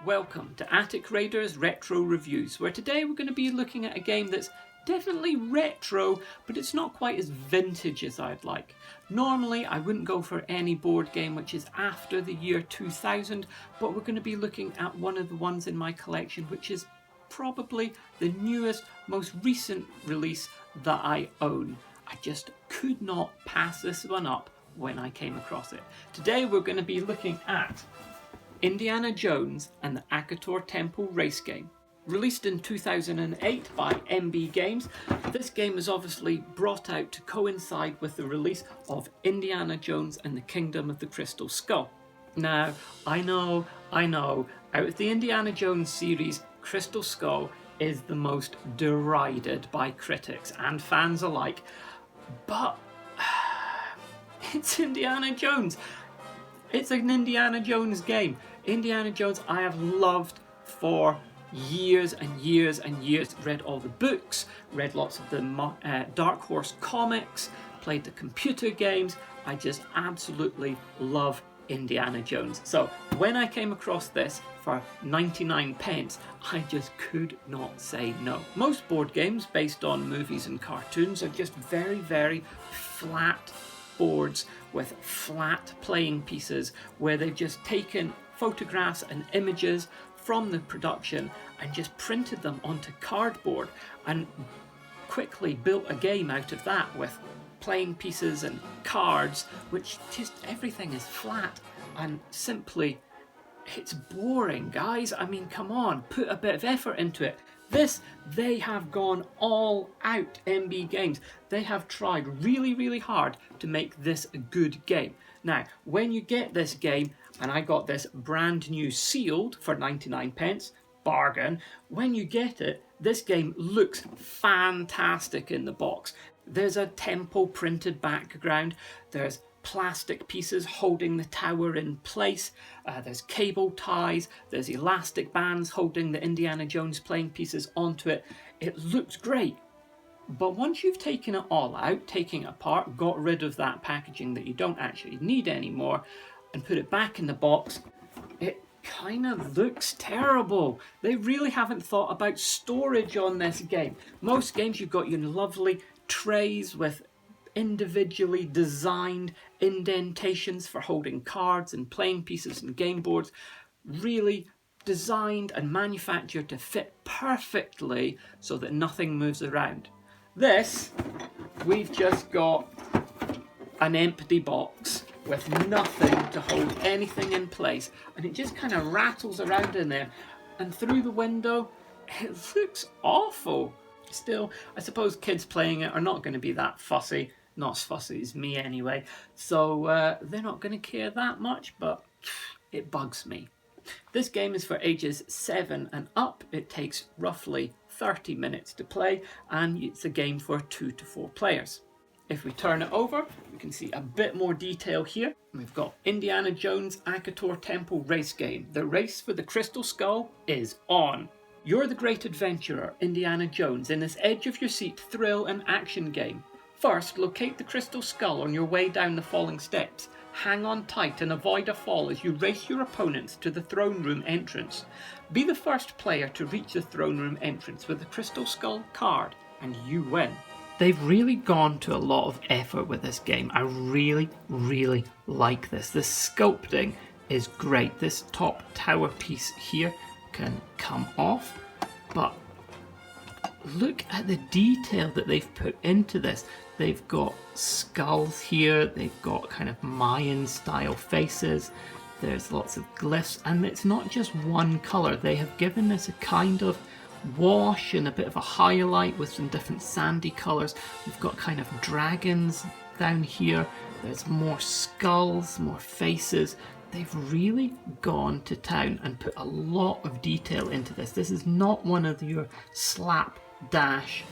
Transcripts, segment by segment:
Welcome to Attic Raiders Retro Reviews, where today we're going to be looking at a game that's definitely retro, but it's not quite as vintage as I'd like. Normally I wouldn't go for any board game which is after the year 2000, but we're going to be looking at one of the ones in my collection which is probably the newest, most recent release that I own. I just could not pass this one up when I came across it. Today we're going to be looking at Indiana Jones and the Akator Temple Race Game. Released in 2008 by MB Games, this game was obviously brought out to coincide with the release of Indiana Jones and the Kingdom of the Crystal Skull. Now, I know, out of the Indiana Jones series, Crystal Skull is the most derided by critics and fans alike, but it's Indiana Jones. It's an Indiana Jones game. Indiana Jones I have loved for years and years and years. Read all the books, read lots of the Dark Horse comics, played the computer games. I just absolutely love Indiana Jones. So when I came across this for 99 pence, I just could not say no. Most board games based on movies and cartoons are just very, very flat boards with flat playing pieces where they've just taken photographs and images from the production and just printed them onto cardboard and quickly built a game out of that with playing pieces and cards, which just everything is flat and simply, it's boring, guys. I mean, come on, put a bit of effort into it. This, they have gone all out, MB Games. They have tried really, really hard to make this a good game. Now, when you get this game, and I got this brand new sealed for 99 pence, bargain. When you get it, this game looks fantastic in the box. There's a temple printed background. There's plastic pieces holding the tower in place. There's cable ties. There's elastic bands holding the Indiana Jones playing pieces onto it. It looks great. But once you've taken it all out, taken it apart, got rid of that packaging that you don't actually need anymore, and put it back in the box, it kind of looks terrible. They really haven't thought about storage on this game. Most games you've got your lovely trays with individually designed indentations for holding cards and playing pieces and game boards, really designed and manufactured to fit perfectly so that nothing moves around. This, we've just got an empty box with nothing to hold anything in place, and it just kind of rattles around in there, and through the window it looks awful. Still, I suppose kids playing it are not going to be that fussy, not as fussy as me anyway, so they're not going to care that much, but it bugs me. This game is for ages 7 and up. It takes roughly 30 minutes to play, and it's a game for 2 to 4 players. If we turn it over, we can see a bit more detail here. We've got Indiana Jones Akator Temple Race Game. The race for the Crystal Skull is on. You're the great adventurer, Indiana Jones, in this edge-of-your-seat thrill and action game. First, locate the Crystal Skull on your way down the falling steps. Hang on tight and avoid a fall as you race your opponents to the throne room entrance. Be the first player to reach the throne room entrance with the Crystal Skull card, and you win. They've really gone to a lot of effort with this game. I really, really like this. The sculpting is great. This top tower piece here can come off, but look at the detail that they've put into this. They've got skulls here, they've got kind of Mayan style faces, there's lots of glyphs, and it's not just one colour. They have given this a kind of wash and a bit of a highlight with some different sandy colours. We've got kind of dragons down here, there's more skulls, more faces. They've really gone to town and put a lot of detail into this. This is not one of your slapdash,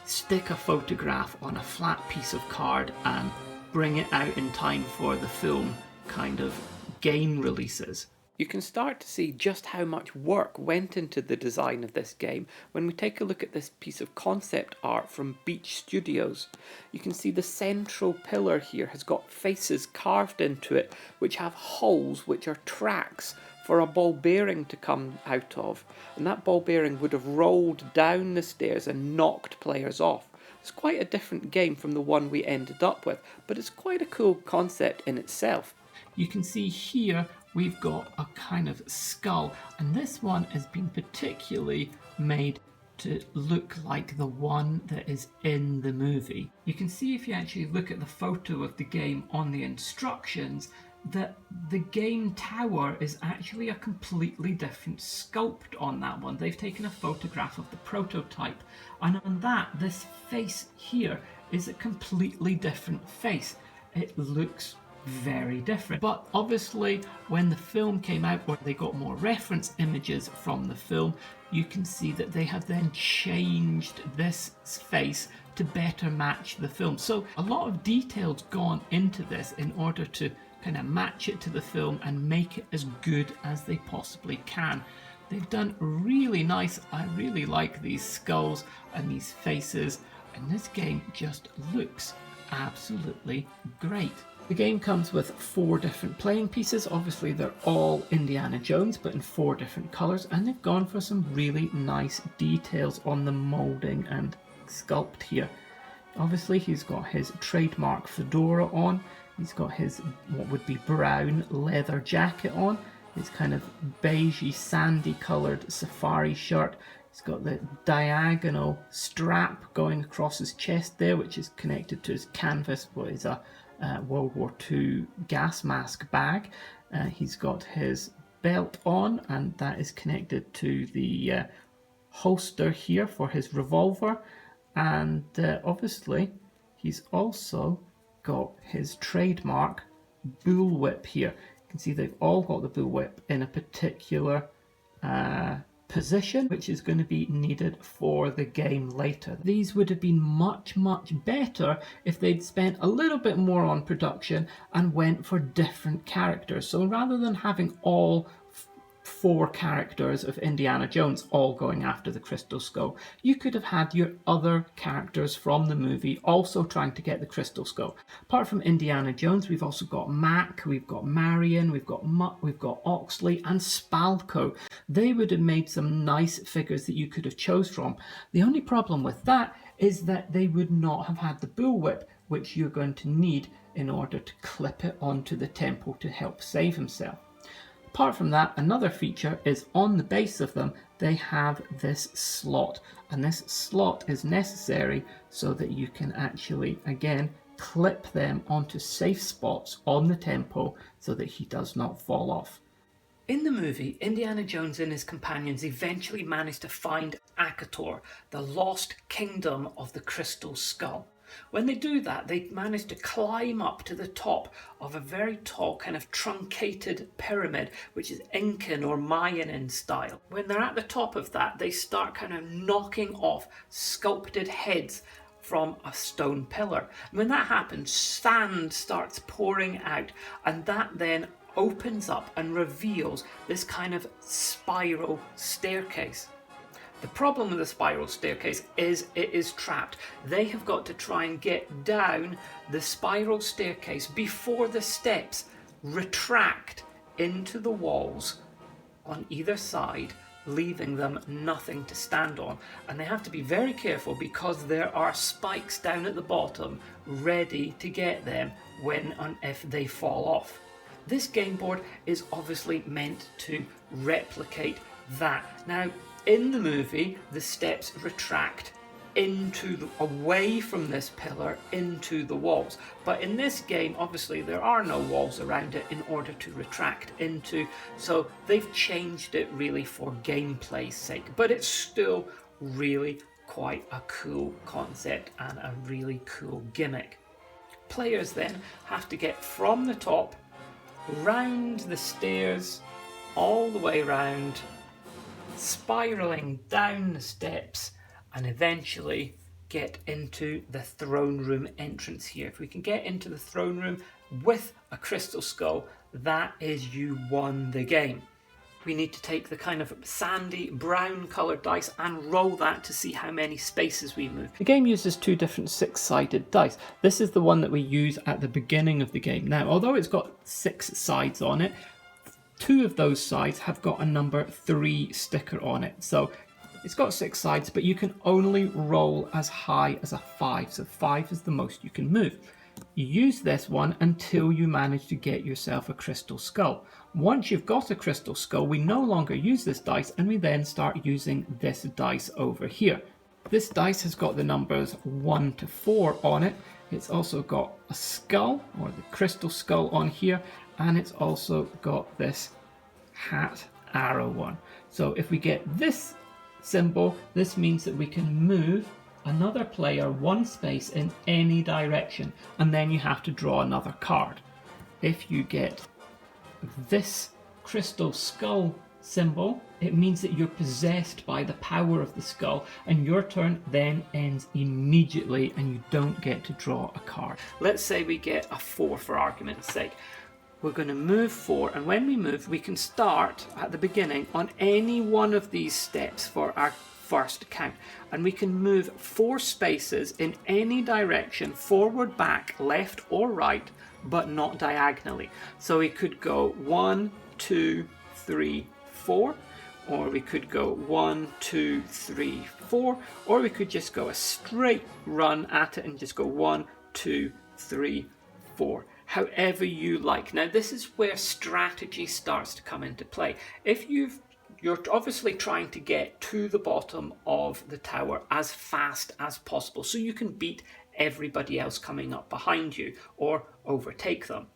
stick a photograph on a flat piece of card and bring it out in time for the film kind of game releases. You can start to see just how much work went into the design of this game when we take a look at this piece of concept art from Beach Studios. You can see the central pillar here has got faces carved into it which have holes which are tracks for a ball bearing to come out of, and that ball bearing would have rolled down the stairs and knocked players off. It's quite a different game from the one we ended up with, but it's quite a cool concept in itself. You can see here we've got a kind of skull, and this one has been particularly made to look like the one that is in the movie. You can see if you actually look at the photo of the game on the instructions that the game tower is actually a completely different sculpt on that one. They've taken a photograph of the prototype, and on that, this face here is a completely different face. It looks very different. But obviously when the film came out, or they got more reference images from the film, you can see that they have then changed this face to better match the film. So a lot of detail's gone into this in order to kind of match it to the film and make it as good as they possibly can. They've done really nice. I really like these skulls and these faces, and this game just looks absolutely great. The game comes with 4 different playing pieces. Obviously they're all Indiana Jones, but in 4 different colours, and they've gone for some really nice details on the moulding and sculpt here. Obviously he's got his trademark fedora on, he's got his what would be brown leather jacket on, his kind of beigey sandy coloured safari shirt. He's got the diagonal strap going across his chest there, which is connected to his canvas, what is a World War II gas mask bag. He's got his belt on, and that is connected to the holster here for his revolver, and obviously he's also got his trademark bullwhip here. You can see they've all got the bullwhip in a particular position, which is going to be needed for the game later. These would have been much better if they'd spent a little bit more on production and went for different characters. So rather than having all 4 characters of Indiana Jones all going after the Crystal Skull, you could have had your other characters from the movie also trying to get the Crystal Skull. Apart from Indiana Jones, we've also got Mac, we've got Marion, we've got Mutt, we've got Oxley and Spalco. They would have made some nice figures that you could have chose from. The only problem with that is that they would not have had the bullwhip, which you're going to need in order to clip it onto the temple to help save himself. Apart from that, another feature is on the base of them, they have this slot, and this slot is necessary so that you can actually, again, clip them onto safe spots on the temple so that he does not fall off. In the movie, Indiana Jones and his companions eventually manage to find Akator, the lost kingdom of the Crystal Skull. When they do that, they manage to climb up to the top of a very tall kind of truncated pyramid, which is Incan or Mayan in style. When they're at the top of that, they start kind of knocking off sculpted heads from a stone pillar. And when that happens, sand starts pouring out, and that then opens up and reveals this kind of spiral staircase. The problem with the spiral staircase is it is trapped. They have got to try and get down the spiral staircase before the steps retract into the walls on either side, leaving them nothing to stand on. And they have to be very careful because there are spikes down at the bottom ready to get them when and if they fall off. This game board is obviously meant to replicate that. Now, in the movie, the steps retract away from this pillar into the walls. But in this game, obviously, there are no walls around it in order to retract into. So they've changed it really for gameplay's sake. But it's still really quite a cool concept and a really cool gimmick. Players then have to get from the top, round the stairs, all the way round, spiralling down the steps, and eventually get into the throne room entrance here. If we can get into the throne room with a crystal skull, that is, you won the game. We need to take the kind of sandy brown coloured dice and roll that to see how many spaces we move. The game uses 2 different 6-sided dice. This is the one that we use at the beginning of the game. Now, although it's got 6 sides on it, 2 of those sides have got a number 3 sticker on it. So it's got 6 sides, but you can only roll as high as a 5. So 5 is the most you can move. You use this one until you manage to get yourself a crystal skull. Once you've got a crystal skull, we no longer use this dice, and we then start using this dice over here. This dice has got the numbers 1 to 4 on it. It's also got a skull, or the crystal skull, on here, and it's also got this hat arrow one. So if we get this symbol, this means that we can move another player 1 space in any direction, and then you have to draw another card. If you get this crystal skull symbol, it means that you're possessed by the power of the skull, and your turn then ends immediately and you don't get to draw a card. Let's say we get a 4 for argument's sake. We're going to move 4, and when we move, we can start at the beginning on any one of these steps for our first count, and we can move 4 spaces in any direction, forward, back, left or right, but not diagonally. So we could go 1, 2, 3, 4, or we could go 1, 2, 3, 4, or we could just go a straight run at it and just go 1, 2, 3, 4. However you like. Now this is where strategy starts to come into play. If you're obviously trying to get to the bottom of the tower as fast as possible so you can beat everybody else coming up behind you or overtake them.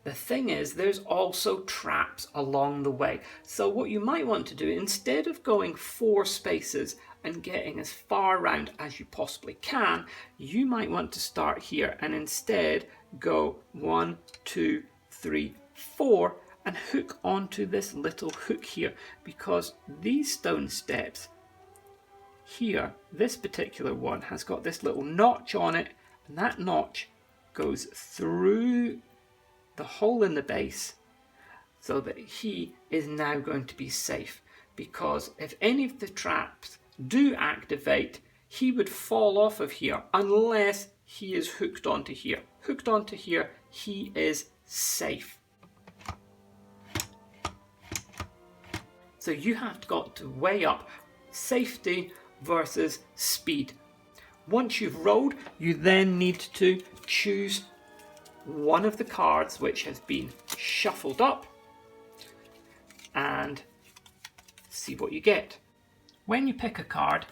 The thing is, there's also traps along the way. So what you might want to do, instead of going 4 spaces and getting as far around as you possibly can, you might want to start here and instead go 1, 2, 3, 4 and hook onto this little hook here, because these stone steps here, this particular one has got this little notch on it, and that notch goes through the hole in the base so that he is now going to be safe, because if any of the traps do activate, he would fall off of here unless he is hooked onto here. Hooked onto here, he is safe. So you have got to weigh up safety versus speed. Once you've rolled, you then need to choose one of the cards which has been shuffled up and see what you get. When you pick a card,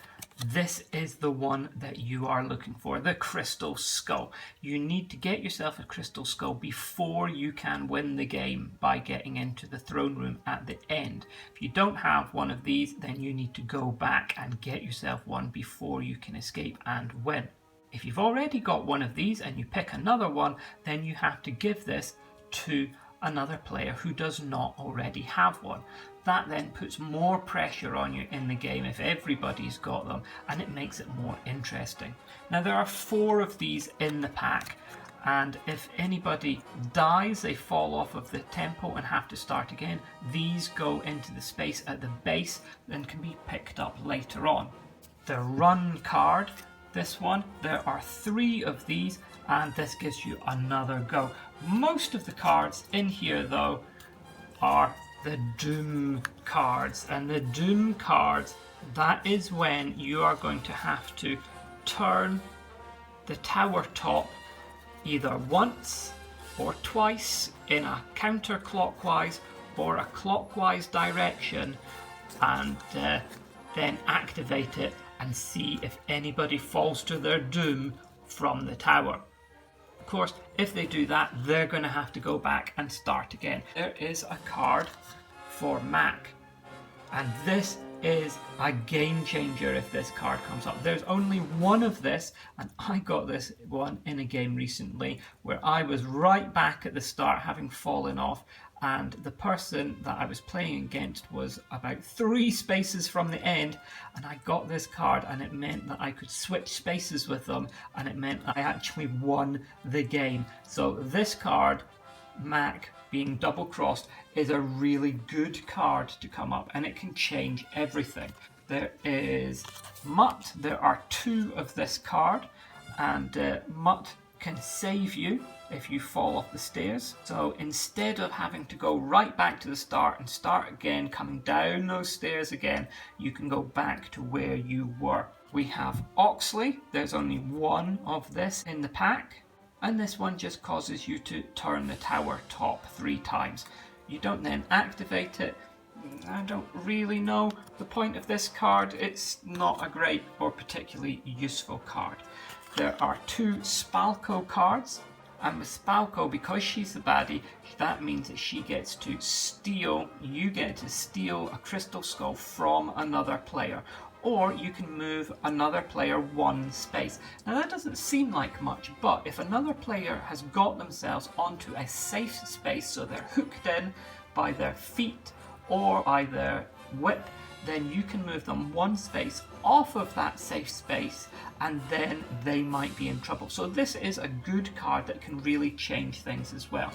this is the one that you are looking for, the crystal skull. You need to get yourself a crystal skull before you can win the game by getting into the throne room at the end. If you don't have one of these, then you need to go back and get yourself one before you can escape and win. If you've already got one of these and you pick another one, then you have to give this to another player who does not already have one. That then puts more pressure on you in the game if everybody's got them, and it makes it more interesting. Now there are 4 of these in the pack, and if anybody dies, they fall off of the temple and have to start again. These go into the space at the base and can be picked up later on. The run card, this one, there are 3 of these, and this gives you another go. Most of the cards in here though are the doom cards, and the doom cards, that is when you are going to have to turn the tower top either once or twice in a counterclockwise or a clockwise direction, and then activate it and see if anybody falls to their doom from the tower. Of course, if they do that, they're going to have to go back and start again. There is a card for Mac, and this is a game changer if this card comes up. There's only one of this, and I got this one in a game recently where I was right back at the start, having fallen off, and the person that I was playing against was about 3 spaces from the end, and I got this card, and it meant that I could switch spaces with them, and it meant I actually won the game. So this card, Mac being double crossed, is a really good card to come up, and it can change everything. There is Mutt. There are 2 of this card, and Mutt can save you if you fall off the stairs. So instead of having to go right back to the start and start again, coming down those stairs again, you can go back to where you were. We have Oxley. There's only one of this in the pack, and this one just causes you to turn the tower top 3 times. You don't then activate it. I don't really know the point of this card. It's not a great or particularly useful card. There are 2 Spalco cards, and with Spalco, because she's the baddie, that means that she gets to steal, you get to steal a crystal skull from another player, or you can move another player 1 space. Now that doesn't seem like much, but if another player has got themselves onto a safe space, so they're hooked in by their feet or by their whip, then you can move them 1 space off of that safe space, and then they might be in trouble. So this is a good card that can really change things as well.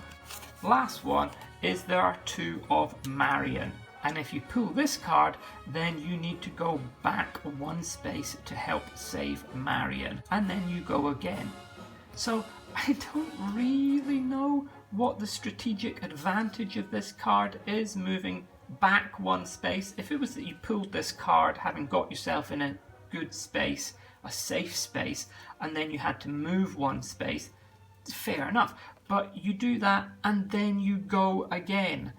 Last one is there are 2 of Marion, and if you pull this card, then you need to go back 1 space to help save Marion, and then you go again. So I don't really know what the strategic advantage of this card is, moving back 1 space. If it was that you pulled this card having got yourself in a good space, a safe space, and then you had to move 1 space, fair enough, but you do that and then you go again,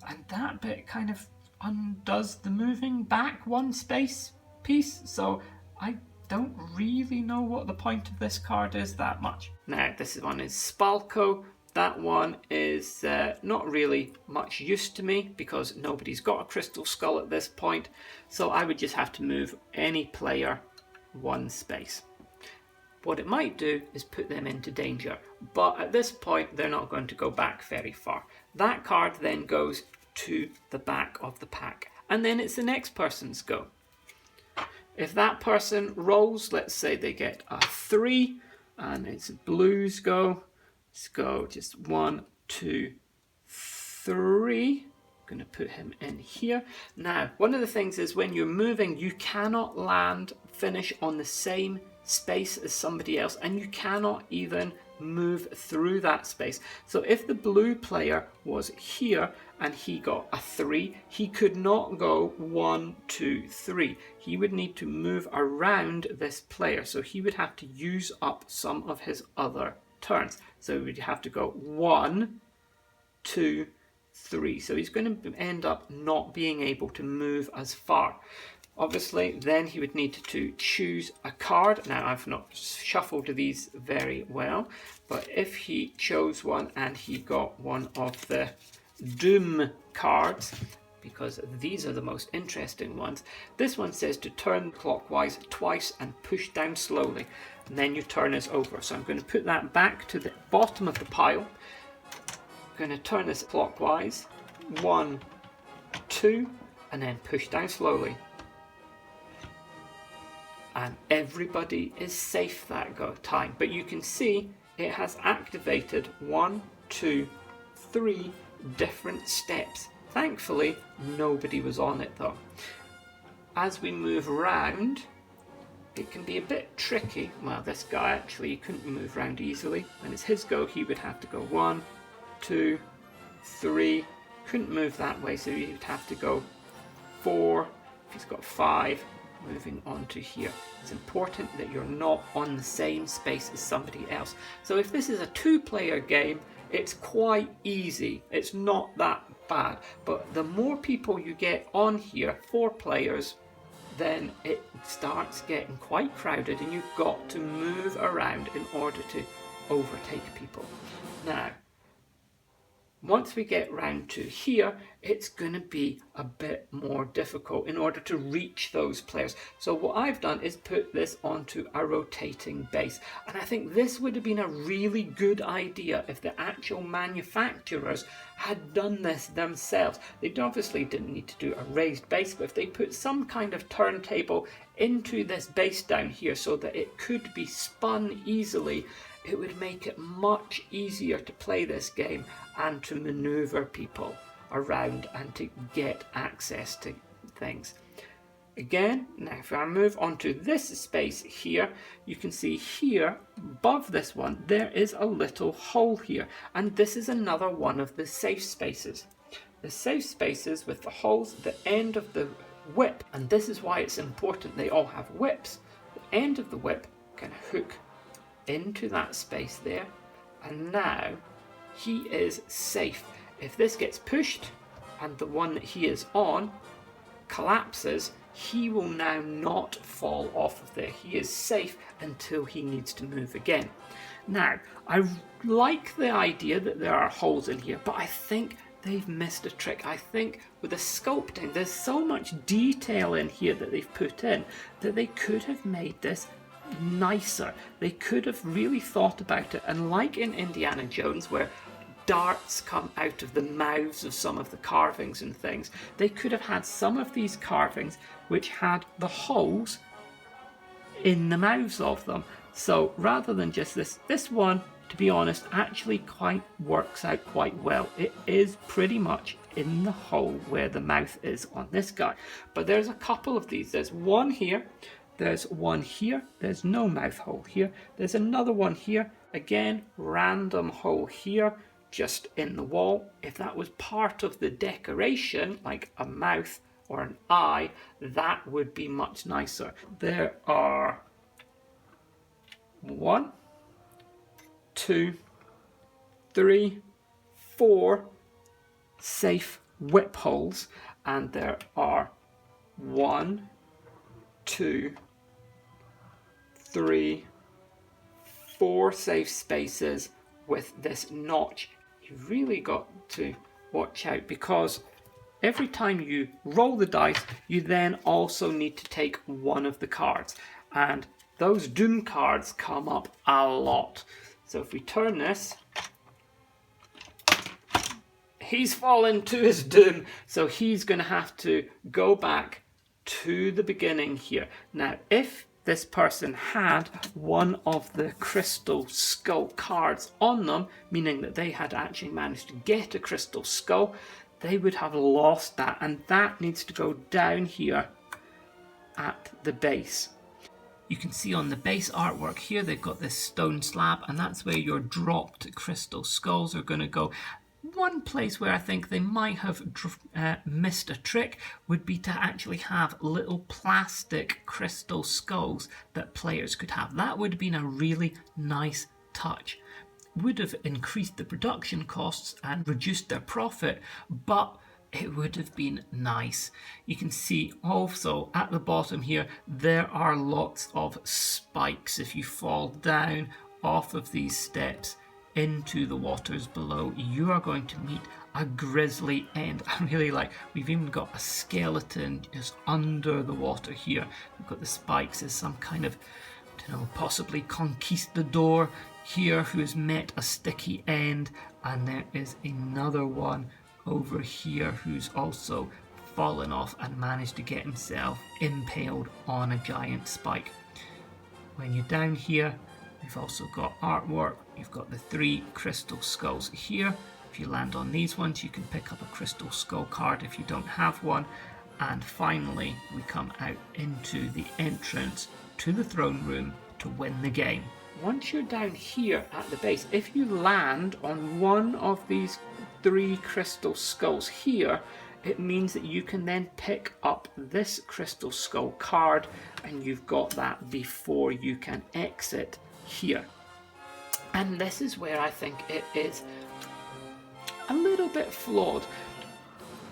and that bit kind of undoes the moving back 1 space piece. So I don't really know what the point of this card is that much. Now this one is Spalco. That one is not really much use to me because nobody's got a crystal skull at this point, so I would just have to move any player 1 space. What it might do is put them into danger, but at this point they're not going to go back very far. That card then goes to the back of the pack, and then it's the next person's go. If that person rolls, let's say they get a 3, and it's Blue's go. Let's go just 1, 2, 3. I'm going to put him in here. Now, one of the things is when you're moving, you cannot finish on the same space as somebody else, and you cannot even move through that space. So if the blue player was here and he got a 3, he could not go 1, 2, 3. He would need to move around this player, so he would have to use up some of his other turns. So we'd have to go 1, 2, 3. So he's going to end up not being able to move as far. Obviously, then he would need to choose a card. Now, I've not shuffled these very well, but if he chose one and he got one of the Doom cards, because these are the most interesting ones, this one says to turn clockwise twice and push down slowly, and then your turn is over. So I'm going to put that back to the bottom of the pile. I'm going to turn this clockwise, 1, 2, and then push down slowly. And everybody is safe that time. But you can see it has activated 1, 2, 3 different steps. Thankfully, nobody was on it though. As we move around, it can be a bit tricky. Well, this guy actually couldn't move around easily. When it's his go, he would have to go 1, 2, 3. Couldn't move that way, so he'd have to go 4. If he's got 5. Moving on to here. It's important that you're not on the same space as somebody else. So if this is a 2-player game, it's quite easy. It's not that bad. But the more people you get on here, 4 players, then it starts getting quite crowded and you've got to move around in order to overtake people. Now, once we get round to here, it's going to be a bit more difficult in order to reach those players. So what I've done is put this onto a rotating base. And I think this would have been a really good idea if the actual manufacturers had done this themselves. They obviously didn't need to do a raised base, but if they put some kind of turntable into this base down here so that it could be spun easily, it would make it much easier to play this game and to maneuver people around and to get access to things. Again, now if I move onto this space here, you can see here above this one there is a little hole here, and this is another one of the safe spaces. The safe spaces with the holes at the end of the whip, and this is why it's important they all have whips. The end of the whip can hook into that space there, and now he is safe. If this gets pushed and the one that he is on collapses, he will now not fall off of there. He is safe until he needs to move again. Now, I like the idea that there are holes in here, but I think they've missed a trick. I think with the sculpting, there's so much detail in here that they've put in that they could have made this nicer. They could have really thought about it, and like in Indiana Jones, where darts come out of the mouths of some of the carvings and things, they could have had some of these carvings which had the holes in the mouths of them. So rather than just this one, to be honest, actually quite works out quite well. It is pretty much in the hole where the mouth is on this guy. But there's a couple of these. There's one here, there's one here, there's no mouth hole here, there's another one here, again, random hole here, just in the wall. If that was part of the decoration, like a mouth or an eye, that would be much nicer. There are 1, 2, 3, 4 safe whip holes, and there are 1, 2, 3, 4 safe spaces with this notch. You've really got to watch out, because every time you roll the dice, you then also need to take one of the cards, and those doom cards come up a lot. So if we turn this, he's fallen to his doom, so he's going to have to go back to the beginning here. Now, if this person had one of the crystal skull cards on them, meaning that they had actually managed to get a crystal skull, they would have lost that, and that needs to go down here at the base. You can see on the base artwork here, they've got this stone slab, and that's where your dropped crystal skulls are going to go. One place where I think they might have missed a trick would be to actually have little plastic crystal skulls that players could have. That would have been a really nice touch. Would have increased the production costs and reduced their profit, but it would have been nice. You can see also at the bottom here, there are lots of spikes. If you fall down off of these steps into the waters below, you are going to meet a grisly end. I really like, we've even got a skeleton just under the water here. We've got the spikes as some kind of, I don't know, possibly conquistador here who has met a sticky end, and there is another one over here who's also fallen off and managed to get himself impaled on a giant spike. When you're down here, you've also got artwork. You've got the 3 crystal skulls here. If you land on these ones, you can pick up a crystal skull card if you don't have one. And finally, we come out into the entrance to the throne room to win the game. Once you're down here at the base, if you land on one of these 3 crystal skulls here, it means that you can then pick up this crystal skull card, and you've got that before you can exit here. And this is where I think it is a little bit flawed.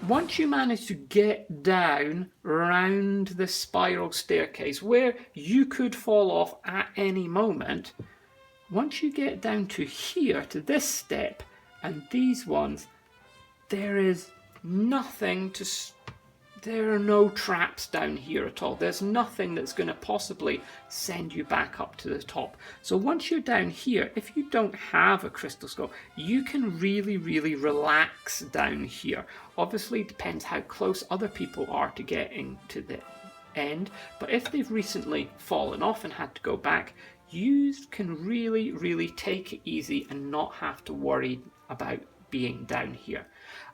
Once you manage to get down round the spiral staircase, where you could fall off at any moment, once you get down to here, to this step, and these ones, there is nothing to... There are no traps down here at all. There's nothing that's going to possibly send you back up to the top. So once you're down here, if you don't have a crystal skull, you can really, really relax down here. Obviously, it depends how close other people are to getting to the end. But if they've recently fallen off and had to go back, you can really, really take it easy and not have to worry about being down here.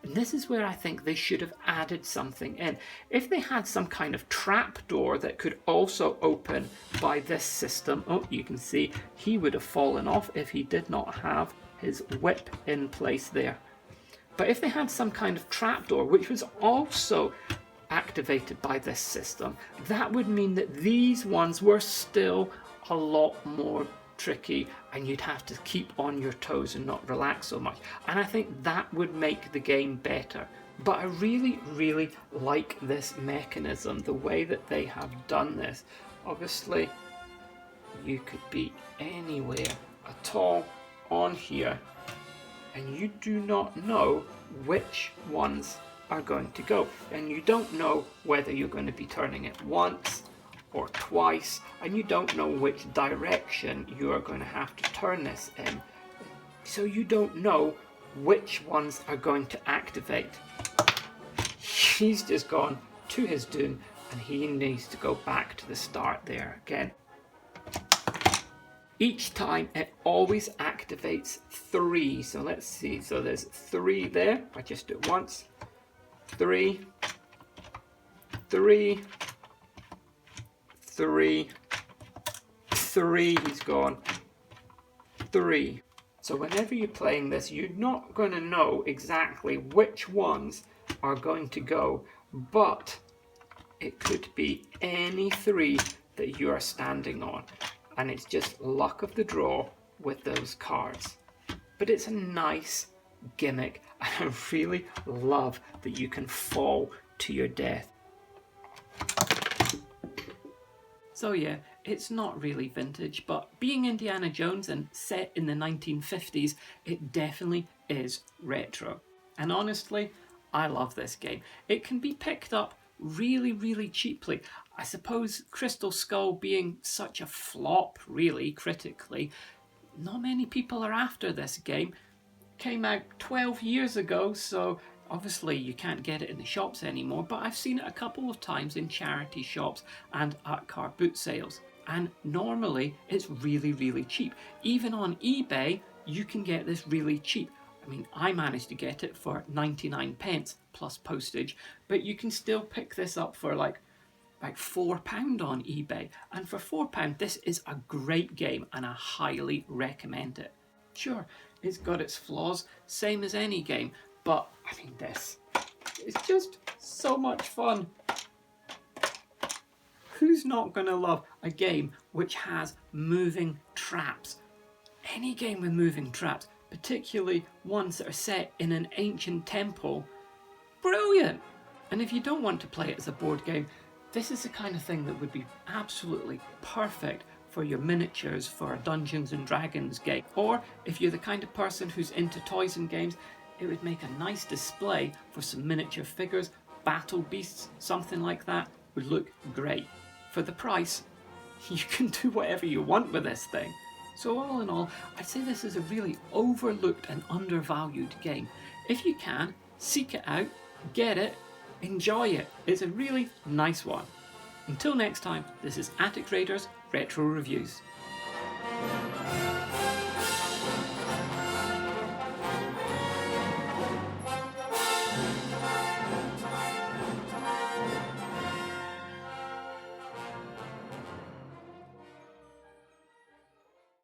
And this is where I think they should have added something in. If they had some kind of trap door that could also open by this system, oh, you can see he would have fallen off if he did not have his whip in place there. But if they had some kind of trapdoor which was also activated by this system, that would mean that these ones were still a lot more tricky and you'd have to keep on your toes and not relax so much. And I think that would make the game better. But I really, really like this mechanism, the way that they have done this. Obviously, you could be anywhere at all on here and you do not know which ones are going to go, and you don't know whether you're going to be turning it once or twice, and you don't know which direction you are going to have to turn this in, so you don't know which ones are going to activate. He's just gone to his doom and he needs to go back to the start there again. Each time it always activates 3. So let's see. So there's 3 there. I just do it once. 3, 3, 3, 3. He's gone. 3. So whenever you're playing this, you're not going to know exactly which ones are going to go, but it could be any 3 that you are standing on. And it's just luck of the draw with those cards. But it's a nice gimmick, and I really love that you can fall to your death. So yeah, it's not really vintage, but being Indiana Jones and set in the 1950s, it definitely is retro. And honestly, I love this game. It can be picked up really, really cheaply. I suppose Crystal Skull being such a flop, really, critically, not many people are after this game. Came out 12 years ago, so obviously you can't get it in the shops anymore, but I've seen it a couple of times in charity shops and at car boot sales. And normally it's really, really cheap. Even on eBay, you can get this really cheap. I mean, I managed to get it for 99 pence plus postage, but you can still pick this up for like £4 on eBay. And for £4, this is a great game and I highly recommend it. Sure, it's got its flaws, same as any game, but I mean, this is just so much fun. Who's not going to love a game which has moving traps? Any game with moving traps, particularly ones that are set in an ancient temple, brilliant! And if you don't want to play it as a board game, this is the kind of thing that would be absolutely perfect for your miniatures for a Dungeons and Dragons game. Or if you're the kind of person who's into toys and games, it would make a nice display for some miniature figures, battle beasts, something like that would look great. For the price, you can do whatever you want with this thing. So all in all, I'd say this is a really overlooked and undervalued game. If you can, seek it out, get it, enjoy it. It's a really nice one. Until next time, this is Attic Raiders Retro Reviews.